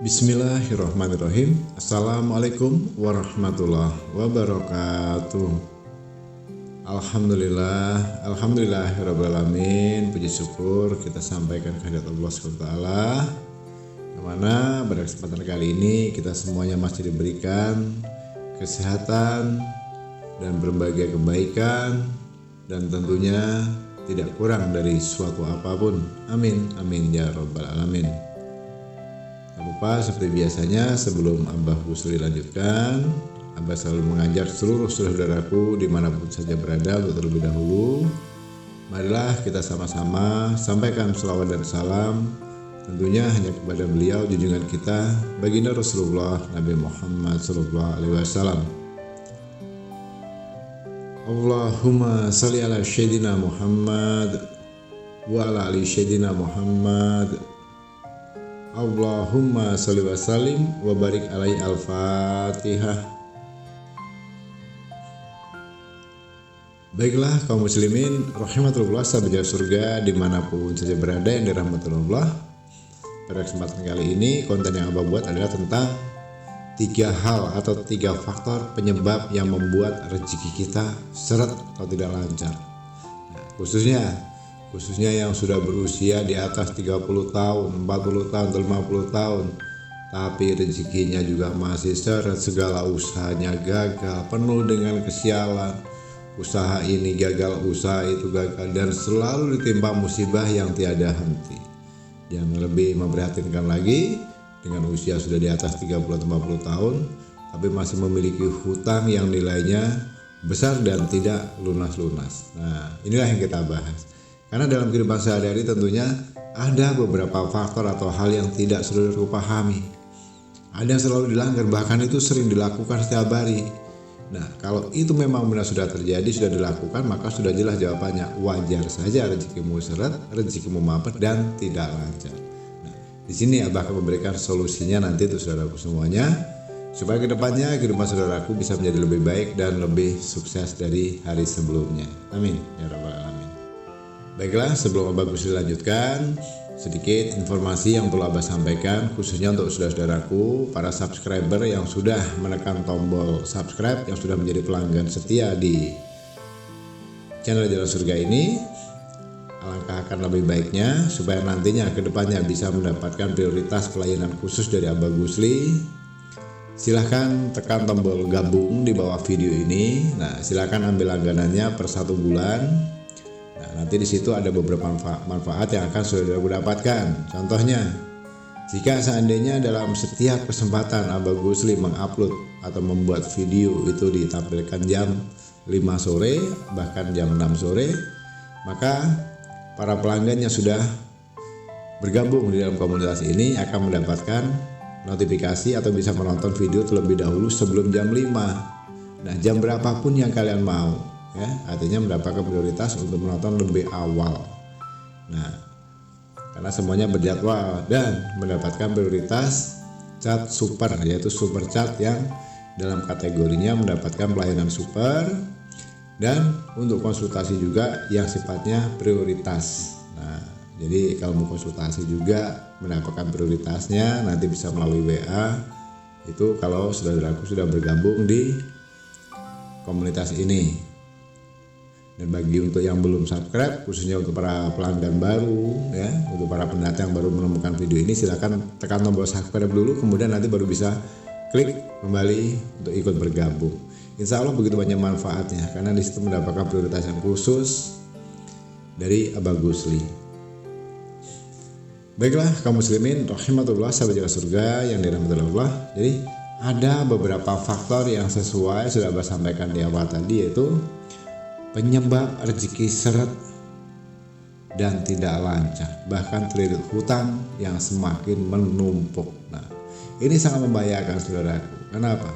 Bismillahirrahmanirrahim. Assalamualaikum warahmatullahi wabarakatuh. Alhamdulillahirrabbilalamin. Puji syukur kita sampaikan kehadirat Allah SWT, yang mana pada kesempatan kali ini kita semuanya masih diberikan kesehatan dan berbagai kebaikan, dan tentunya tidak kurang dari suatu apapun. Amin amin ya rabbal alamin. Tak lupa seperti biasanya, sebelum Abah Gusli lanjutkan, Abah selalu mengajak seluruh saudaraku dimanapun saja berada untuk terlebih dahulu, marilah kita sama-sama sampaikan selawat dan salam tentunya hanya kepada beliau junjungan kita, baginda Rasulullah Nabi Muhammad SAW. Allahumma salli ala Sayyidina Muhammad wa ala ali Sayyidina Muhammad. Allahumma sholli wa sallim wa barik alaihi. Al-Fatihah. Baiklah kaum muslimin rahimatullah, sahabat surga dimanapun saja berada yang dirahmati Allah. Pada kesempatan kali ini konten yang Abah buat adalah tentang 3 hal atau 3 faktor penyebab yang membuat rezeki kita seret atau tidak lancar. Nah, khususnya yang sudah berusia di atas 30 tahun, 40 tahun, 50 tahun, tapi rezekinya juga masih seret, segala usahanya gagal, penuh dengan kesialan, usaha ini gagal, usaha itu gagal, dan selalu ditimpa musibah yang tiada henti. Yang lebih memprihatinkan lagi, dengan usia sudah di atas 30-50 tahun, tapi masih memiliki hutang yang nilainya besar dan tidak lunas-lunas. Nah, inilah yang kita bahas. Karena dalam kehidupan sehari-hari tentunya ada beberapa faktor atau hal yang tidak saudaraku pahami. Ada yang selalu dilanggar, bahkan itu sering dilakukan setiap hari. Nah, kalau itu memang benar sudah terjadi, sudah dilakukan, maka sudah jelas jawabannya. Wajar saja rezekimu seret, rezekimu mampet dan tidak lancar. Nah, di sini Abah akan memberikan solusinya nanti untuk saudaraku semuanya, supaya kedepannya kehidupan saudaraku bisa menjadi lebih baik dan lebih sukses dari hari sebelumnya. Amin ya rabbal alamin. Baiklah, sebelum Abah Gusli lanjutkan, sedikit informasi yang perlu Abah sampaikan khususnya untuk saudara-saudaraku, para subscriber yang sudah menekan tombol subscribe, yang sudah menjadi pelanggan setia di channel Jalan Surga ini. Alangkah akan lebih baiknya supaya nantinya kedepannya bisa mendapatkan prioritas pelayanan khusus dari Abah Gusli. Silahkan tekan tombol gabung di bawah video ini. Nah, silahkan ambil langganannya per 1 bulan. Nah, nanti di situ ada beberapa manfaat yang akan saudara dapatkan. Contohnya, jika seandainya dalam setiap kesempatan Abah Gusli mengupload atau membuat video itu ditampilkan jam 5 sore, bahkan jam 6 sore, maka para pelanggan yang sudah bergabung di dalam komunitas ini akan mendapatkan notifikasi atau bisa menonton video terlebih dahulu sebelum jam 5. Nah, jam berapapun yang kalian mau, ya, artinya mendapatkan prioritas untuk menonton lebih awal. Nah, karena semuanya berjadwal dan mendapatkan prioritas chat super, yaitu super chat yang dalam kategorinya mendapatkan pelayanan super, dan untuk konsultasi juga yang sifatnya prioritas. Nah, jadi kalau mau konsultasi juga mendapatkan prioritasnya nanti bisa melalui WA. Itu kalau saudaraku sudah bergabung di komunitas ini. Dan bagi untuk yang belum subscribe, khususnya untuk para pelanggan baru, ya, untuk para pendatang yang baru menemukan video ini, silakan tekan tombol subscribe dulu, kemudian nanti baru bisa klik kembali untuk ikut bergabung. Insya Allah begitu banyak manfaatnya, karena di situ mendapatkan prioritas yang khusus dari Abah Gusli. Baiklah kaum muslimin rahimatullah, sahabat Jalan Surga yang dirahmati Allah. Jadi ada beberapa faktor yang sesuai sudah Abah sampaikan di awal tadi, yaitu penyebab rezeki seret dan tidak lancar, bahkan terlilit hutang yang semakin menumpuk. Nah, ini sangat membahayakan saudaraku. Kenapa?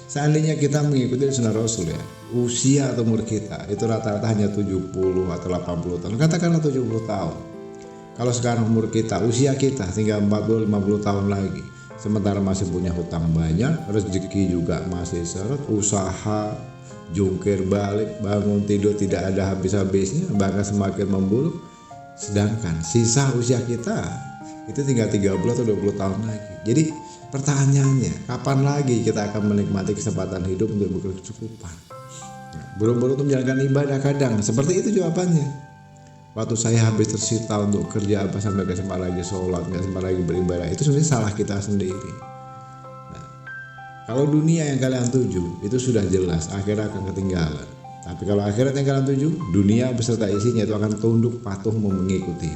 Seandainya kita mengikuti sunnah Rasul, ya, usia atau umur kita itu rata-rata hanya 70 atau 80 tahun, katakanlah 70 tahun. Kalau sekarang umur kita, usia kita tinggal 40-50 tahun lagi, sementara masih punya hutang banyak, rezeki juga masih seret, usaha jungkir balik, bangun tidur tidak ada habis-habisnya, bahkan semakin memburuk. Sedangkan sisa usia kita itu tinggal 30 atau 20 tahun lagi. Jadi pertanyaannya, kapan lagi kita akan menikmati kesempatan hidup untuk berkecukupan? Buru-buru untuk menjalankan ibadah kadang seperti itu jawabannya. Waktu saya habis tersita untuk kerja apa sampai gak sempat lagi sholat, gak sempat lagi beribadah, itu sebenarnya salah kita sendiri. Nah, kalau dunia yang kalian tuju itu sudah jelas akhirat akan ketinggalan. Tapi kalau akhirat yang kalian tuju, dunia beserta isinya itu akan tunduk patuh mengikuti.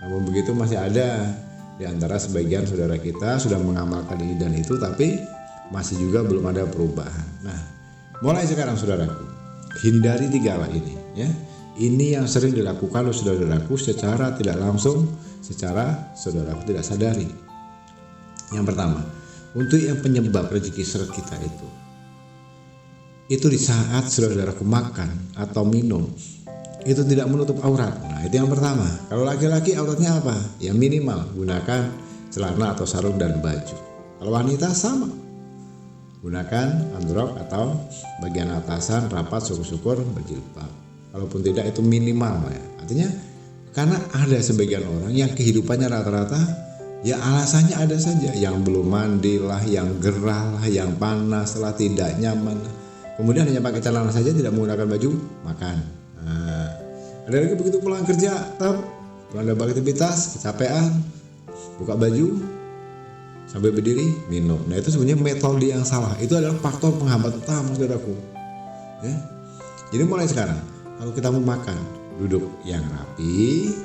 Namun begitu masih ada di antara sebagian saudara kita sudah mengamalkan ini dan itu, tapi masih juga belum ada perubahan. Nah, mulai sekarang saudaraku, hindari 3 hal ini ya. Ini yang sering dilakukan oleh saudaraku secara tidak langsung, secara saudaraku tidak sadari. Yang pertama, untuk yang penyebab rezeki seret kita itu di saat saudaraku makan atau minum itu tidak menutup aurat. Nah, itu yang pertama. Kalau laki-laki auratnya apa? Ya minimal gunakan celana atau sarung dan baju. Kalau wanita sama, gunakan androk atau bagian atasan rapat, syukur-syukur, berjilbab. Kalaupun tidak itu minimal ya. Artinya karena ada sebagian orang yang kehidupannya rata-rata ya alasannya ada saja, yang belum mandi lah, yang gerah lah, yang panas lah, tidak nyaman. Kemudian hanya pakai celana saja, tidak menggunakan baju, makan. Nah, ada lagi begitu pulang kerja, pulang dari aktivitas, kecapean, buka baju, sambil berdiri, minum. Nah, itu sebenarnya metode yang salah. Itu adalah faktor penghambat utama, saudaraku. Ya. Jadi mulai sekarang, kalau kita mau makan, duduk yang rapi,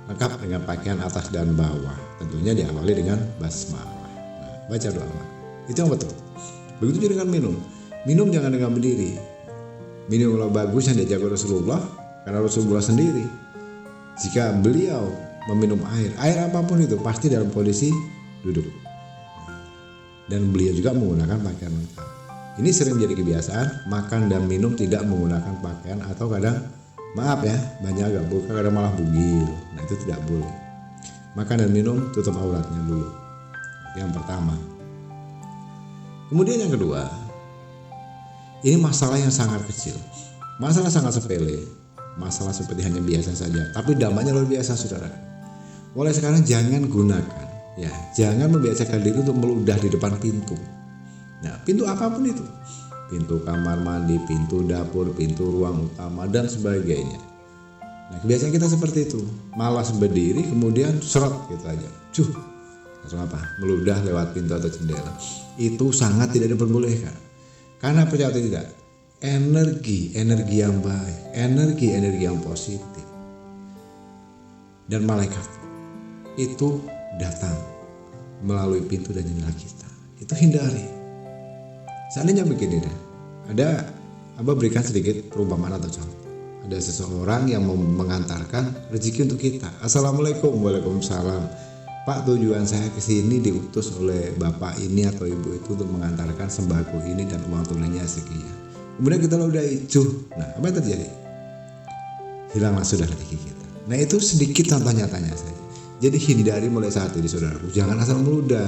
lengkap dengan pakaian atas dan bawah. Tentunya diawali dengan basmalah. Nah, baca doa makan. Itu yang betul. Begitu juga dengan minum. Minum jangan dengan berdiri. Minum kalau bagus yang diajarkan Rasulullah, karena Rasulullah sendiri jika beliau meminum air apapun itu pasti dalam kondisi duduk. Dan beliau juga menggunakan pakaian lengkap. Ini sering menjadi kebiasaan makan dan minum tidak menggunakan pakaian atau kadang maaf ya, banyak agak buka, kadang malah bugil. Nah, itu tidak boleh. Makan dan minum tutup auratnya dulu. Itu yang pertama. Kemudian yang kedua, ini masalah yang sangat kecil, masalah sangat sepele, masalah seperti hanya biasa saja, tapi dampaknya luar biasa, saudara. Mulai sekarang jangan gunakan, ya, jangan membiasakan diri untuk meludah di depan pintu. Nah, pintu apapun itu, pintu kamar mandi, pintu dapur, pintu ruang utama dan sebagainya. Nah, kebiasaan kita seperti itu, malas berdiri kemudian seret gitu aja, langsung meludah lewat pintu atau jendela. Itu sangat tidak diperbolehkan. Karena percaya atau tidak, energi yang baik, energi yang positif dan malaikat itu datang melalui pintu dan jendela kita. Itu hindari. Seandainya begini deh, ada Abah berikan sedikit perumpamaan atau contoh. Ada seseorang yang mengantarkan rezeki untuk kita. Assalamualaikum, waalaikumsalam. Pak, tujuan saya ke sini diutus oleh bapak ini atau ibu itu untuk mengantarkan sembako ini dan uang tunainya sekian. Kemudian kita udah icuh. Nah, apa yang terjadi? Hilanglah sudah rezeki kita. Nah, itu sedikit contoh nyatanya saja. Jadi hindari mulai saat ini, saudaraku. Jangan asal meludah.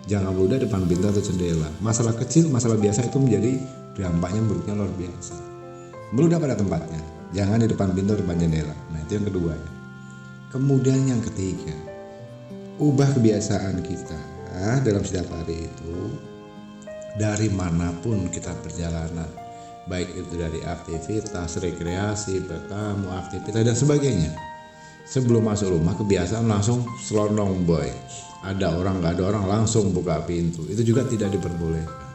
Jangan meludah depan pintu atau jendela. Masalah kecil, masalah biasa itu menjadi dampaknya buruknya luar biasa. Meludah pada tempatnya. Jangan di depan pintu, depan jendela. Nah, itu yang kedua. Kemudian yang ketiga, ubah kebiasaan kita dalam setiap hari itu dari manapun kita perjalanan, baik itu dari aktivitas, rekreasi, bertamu, aktivitas dan sebagainya. Sebelum masuk rumah kebiasaan langsung selonong boy. Ada orang nggak ada orang langsung buka pintu. Itu juga tidak diperbolehkan.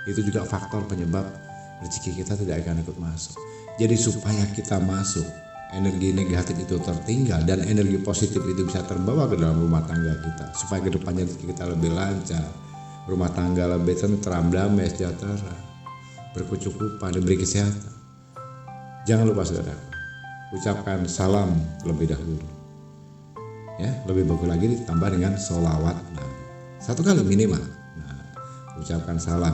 Itu juga faktor penyebab rezeki kita tidak akan ikut masuk. Jadi supaya kita masuk, energi negatif itu tertinggal dan energi positif itu bisa terbawa ke dalam rumah tangga kita supaya kedepannya kita lebih lancar, rumah tangga lebih tentram, damai, sejahtera, berkecukupan, diberi kesehatan. Jangan lupa saudara, ucapkan salam terlebih dahulu. Ya, lebih bagus lagi ditambah dengan sholawat Nabi. 1 kali minimal. Nah, ucapkan salam.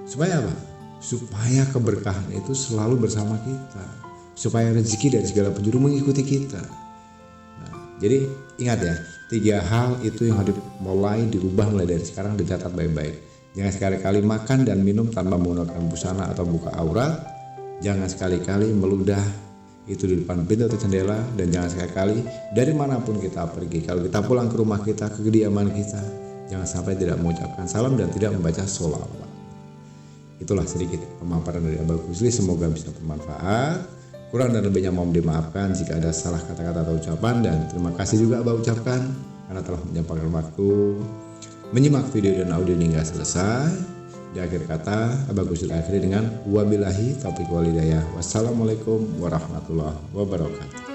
Supaya apa? Supaya keberkahan itu selalu bersama kita. Supaya rezeki dari segala penjuru mengikuti kita. Nah, jadi ingat ya, 3 hal itu yang harus mulai diubah mulai dari sekarang, dicatat baik-baik. Jangan sekali-kali makan dan minum tanpa menggunakan busana atau buka aurat. Jangan sekali-kali meludah itu di depan pintu atau jendela. Dan jangan sekali-kali dari manapun kita pergi, kalau kita pulang ke rumah kita, ke kediaman kita, jangan sampai tidak mengucapkan salam dan tidak membaca sholawat. Itulah sedikit pemaparan dari Abah Ghazali, semoga bisa bermanfaat. Kurang dan lebihnya mohon dimaafkan jika ada salah kata-kata atau ucapan. Dan terima kasih juga Abah ucapkan karena telah menyempatkan waktu menyimak video dan audio hingga selesai. Di akhir kata, Abah Ghazali akhiri dengan wabillahi taufiq wal hidayah. Wassalamualaikum warahmatullahi wabarakatuh.